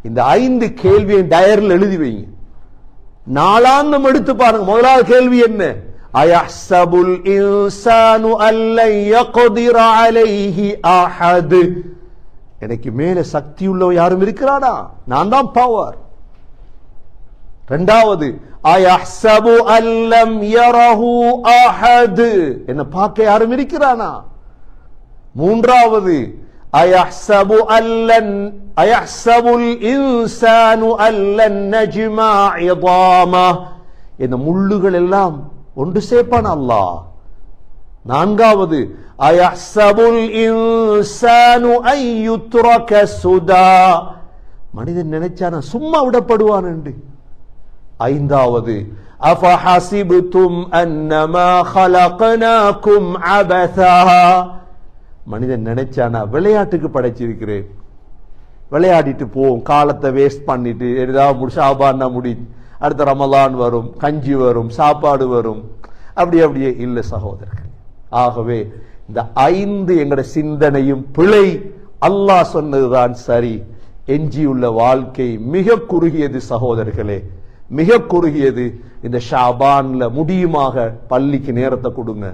இந்த 5 கேள்வியை டயரில் எழுதி வைங்க. நாளாந்தம் எடுத்து பாருங்க. முதலாவது கேள்வி என்ன? அயஹ்சபுல் இன்சானு அல்லன் யக்திர அலைஹி அஹத். எனக்கு மேல சக்தி உள்ள யாரும் இருக்கிறானா? நான் தான் பவர். இரண்டாவது, அயஹ்சபு அல்லம் யரஹு அஹத். என்ன பார்க்க யாரும் இருக்கிறானா? மூன்றாவது, அயஹ்சபுல் இன்சானு அல்லன் நஜ்மா இதாமா. என்ன முள்ளுகள் எல்லாம் ஒன்று சேர்ப்பான் அல்லாஹ். நான்காவது, அயஹ்சபுல் இன்சானு அய்யுத்ரக சுதா. மனிதன் நினைச்சானா சும்மா விடப்படுவான் என்று. ஐந்தாவது, அஃபஹஸிப்தும் அன்னமா ஹலக்னாகும் அபஸா. மனிதன் நினைச்சானா விளையாட்டுக்கு படைச்சிருக்கிறேன், விளையாடிட்டு போவோம், காலத்தை வேஸ்ட் பண்ணிட்டு ஏதாவது ஷாபான்னா முடி, அடுத்த ரமலான் வரும், கஞ்சி வரும், சாப்பாடு வரும், அப்படியே இல்லை சகோதரர்கள். ஆகவே இந்த 5 எங்கட சிந்தனையும் பிழை. அல்லாஹ் சொன்னதுதான் சரி. எஞ்சியுள்ள வாழ்க்கை மிக குறுகியது சகோதரர்களே, மிக குறுகியது. இந்த ஷாபான்ல முடியுமாக பள்ளிக்கு நேரத்தை கொடுங்க.